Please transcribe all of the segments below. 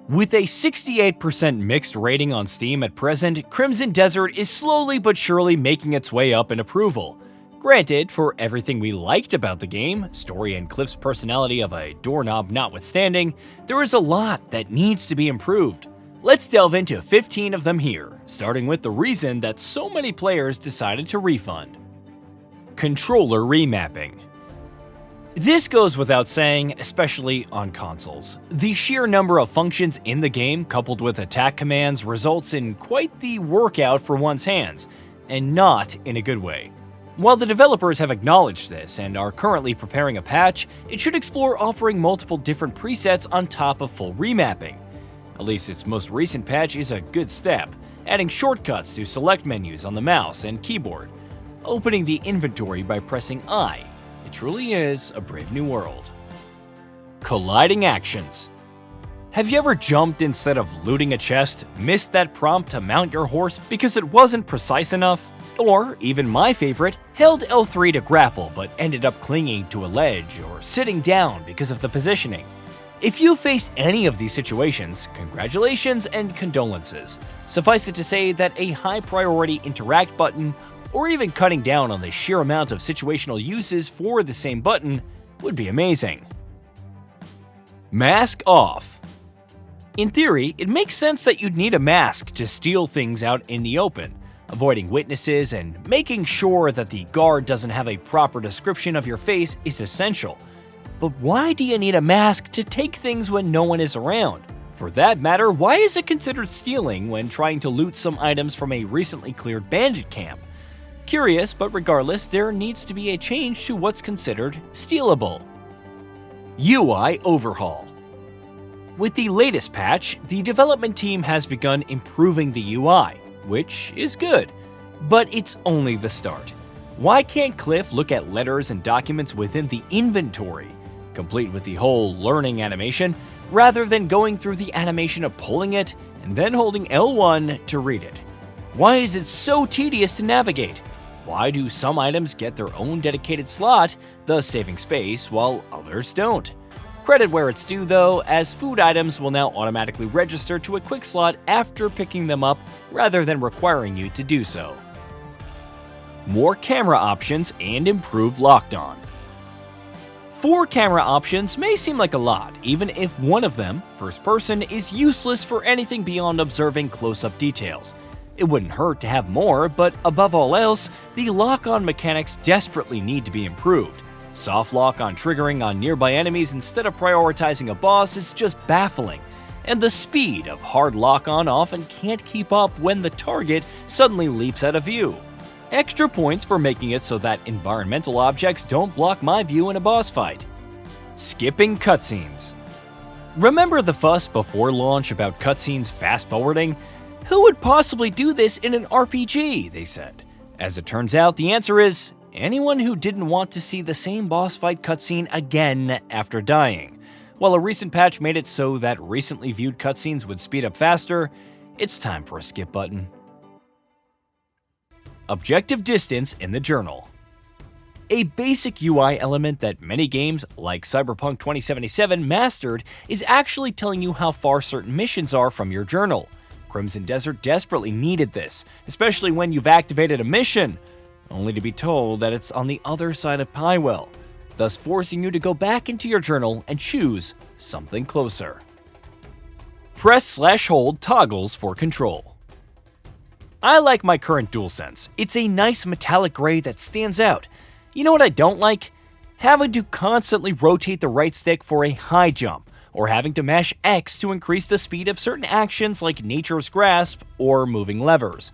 With a 68% mixed rating on Steam at present, Crimson Desert is slowly but surely making its way up in approval. Granted, for everything we liked about the game, story and Kliff's personality of a doorknob notwithstanding, there is a lot that needs to be improved. Let's delve into 15 of them here, starting with the reason that so many players decided to refund. Controller remapping. This goes without saying, especially on consoles. The sheer number of functions in the game coupled with attack commands results in quite the workout for one's hands, and not in a good way. While the developers have acknowledged this and are currently preparing a patch, it should explore offering multiple different presets on top of full remapping. At least its most recent patch is a good step, adding shortcuts to select menus on the mouse and keyboard, opening the inventory by pressing I. It truly is a brave new world. Colliding actions. Have you ever jumped instead of looting a chest, missed that prompt to mount your horse because it wasn't precise enough? Or, even my favorite, held L3 to grapple but ended up clinging to a ledge or sitting down because of the positioning? If you faced any of these situations, congratulations and condolences. Suffice it to say that a high priority interact button or even cutting down on the sheer amount of situational uses for the same button would be amazing. Mask off. In theory, it makes sense that you'd need a mask to steal things out in the open. Avoiding witnesses and making sure that the guard doesn't have a proper description of your face is essential. But why do you need a mask to take things when no one is around? For that matter, why is it considered stealing when trying to loot some items from a recently cleared bandit camp? Curious, but regardless, there needs to be a change to what's considered stealable. UI overhaul. With the latest patch, the development team has begun improving the UI, which is good, but it's only the start. Why can't Kliff look at letters and documents within the inventory, complete with the whole learning animation, rather than going through the animation of pulling it and then holding L1 to read it? Why is it so tedious to navigate? Why do some items get their own dedicated slot, thus saving space, while others don't? Credit where it's due though, as food items will now automatically register to a quick slot after picking them up rather than requiring you to do so. More camera options and improved locked-on. 4 camera options may seem like a lot, even if one of them, first person, is useless for anything beyond observing close-up details. It wouldn't hurt to have more, but above all else, the lock-on mechanics desperately need to be improved. Soft lock on triggering on nearby enemies instead of prioritizing a boss is just baffling, and the speed of hard lock-on often can't keep up when the target suddenly leaps out of view. Extra points for making it so that environmental objects don't block my view in a boss fight. Skipping cutscenes. Remember the fuss before launch about cutscenes fast-forwarding? Who would possibly do this in an RPG, they said. As it turns out, the answer is anyone who didn't want to see the same boss fight cutscene again after dying. While a recent patch made it so that recently viewed cutscenes would speed up faster, it's time for a skip button. Objective distance in the journal. A basic UI element that many games, like Cyberpunk 2077, mastered is actually telling you how far certain missions are from your journal. Crimson Desert desperately needed this, especially when you've activated a mission, only to be told that it's on the other side of Pywell, thus forcing you to go back into your journal and choose something closer. Press/hold toggles for control. I like my current DualSense. It's a nice metallic gray that stands out. You know what I don't like? Having to constantly rotate the right stick for a high jump, or having to mash X to increase the speed of certain actions like Nature's Grasp or moving levers.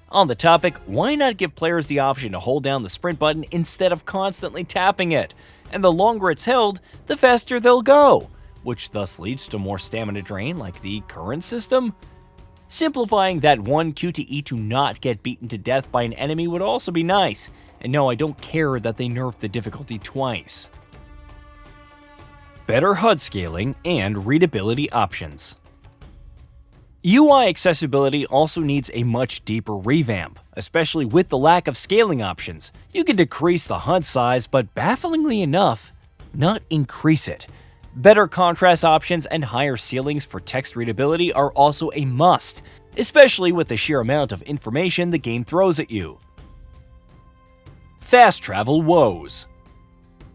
On the topic, why not give players the option to hold down the sprint button instead of constantly tapping it? And the longer it's held, the faster they'll go, which thus leads to more stamina drain like the current system. Simplifying that one QTE to not get beaten to death by an enemy would also be nice. And no, I don't care that they nerfed the difficulty twice. Better HUD scaling and readability options. UI accessibility also needs a much deeper revamp, especially with the lack of scaling options. You can decrease the HUD size, but bafflingly enough, not increase it. Better contrast options and higher ceilings for text readability are also a must, especially with the sheer amount of information the game throws at you. Fast travel woes.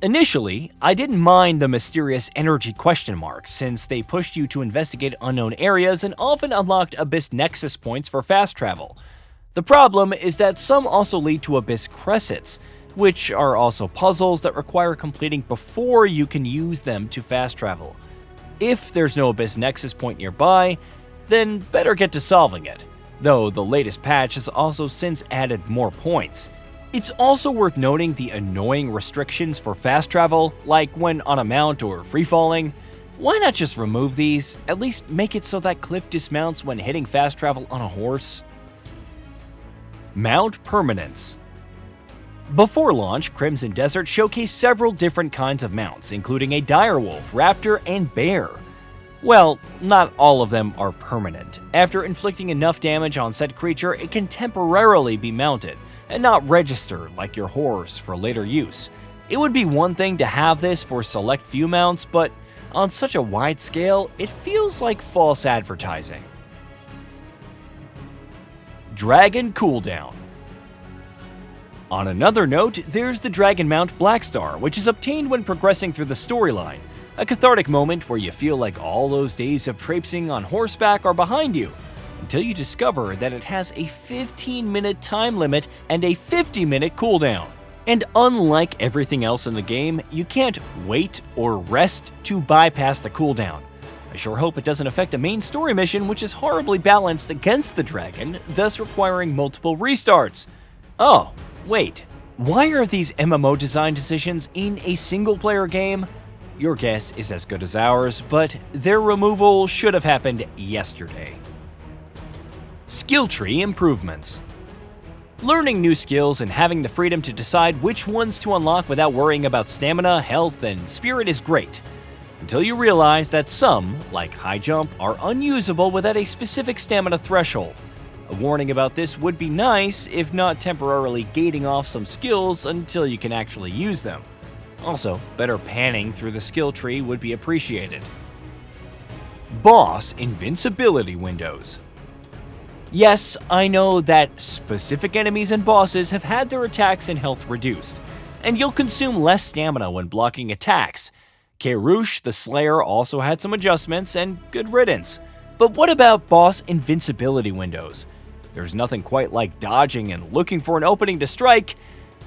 Initially, I didn't mind the mysterious energy question marks since they pushed you to investigate unknown areas and often unlocked Abyss Nexus points for fast travel. The problem is that some also lead to Abyss Crescents, which are also puzzles that require completing before you can use them to fast travel. If there's no Abyss Nexus point nearby, then better get to solving it, though the latest patch has also since added more points. It's also worth noting the annoying restrictions for fast travel, like when on a mount or free-falling. Why not just remove these? At least make it so that Kliff dismounts when hitting fast travel on a horse. Mount permanence. Before launch, Crimson Desert showcased several different kinds of mounts, including a direwolf, raptor, and bear. Well, not all of them are permanent. After inflicting enough damage on said creature, it can temporarily be mounted, and not register like your horse for later use. It would be one thing to have this for select few mounts, but on such a wide scale, it feels like false advertising. Dragon Cooldown. On another note, there's the Dragon Mount Blackstar, which is obtained when progressing through the storyline, a cathartic moment where you feel like all those days of traipsing on horseback are behind you, until you discover that it has a 15-minute time limit and a 50-minute cooldown. And unlike everything else in the game, you can't wait or rest to bypass the cooldown. I sure hope it doesn't affect a main story mission, which is horribly balanced against the dragon, thus requiring multiple restarts. Oh, wait, why are these MMO design decisions in a single-player game? Your guess is as good as ours, but their removal should have happened yesterday. Skill tree improvements. Learning new skills and having the freedom to decide which ones to unlock without worrying about stamina, health, and spirit is great, until you realize that some, like high jump, are unusable without a specific stamina threshold. A warning about this would be nice, if not temporarily gating off some skills until you can actually use them. Also, better panning through the skill tree would be appreciated. Boss Invincibility windows. Yes, I know that specific enemies and bosses have had their attacks and health reduced, and you'll consume less stamina when blocking attacks. Kerush the Slayer also had some adjustments, and good riddance. But what about boss invincibility windows? There's nothing quite like dodging and looking for an opening to strike,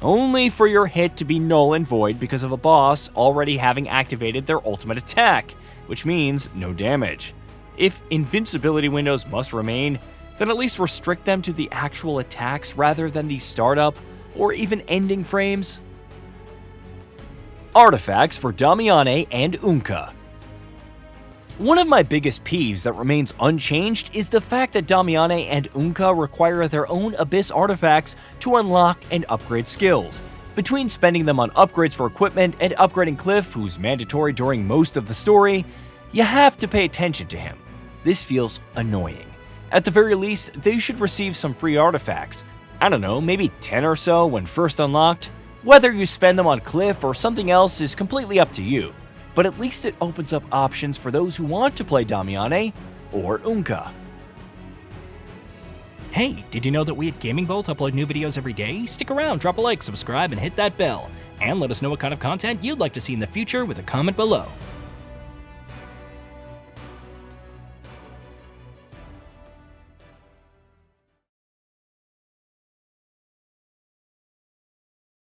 only for your hit to be null and void because of a boss already having activated their ultimate attack, which means no damage. If invincibility windows must remain, then at least restrict them to the actual attacks rather than the startup or even ending frames. Artifacts for Damiane and Unka. One of my biggest peeves that remains unchanged is the fact that Damiane and Unka require their own Abyss artifacts to unlock and upgrade skills. Between spending them on upgrades for equipment and upgrading Kliff, who's mandatory during most of the story, you have to pay attention to him. This feels annoying. At the very least, they should receive some free artifacts. I don't know, maybe 10 or so when first unlocked? Whether you spend them on Kliff or something else is completely up to you, but at least it opens up options for those who want to play Damiane or Unka. Hey, did you know that we at GamingBolt upload new videos every day? Stick around, drop a like, subscribe, and hit that bell. And let us know what kind of content you'd like to see in the future with a comment below.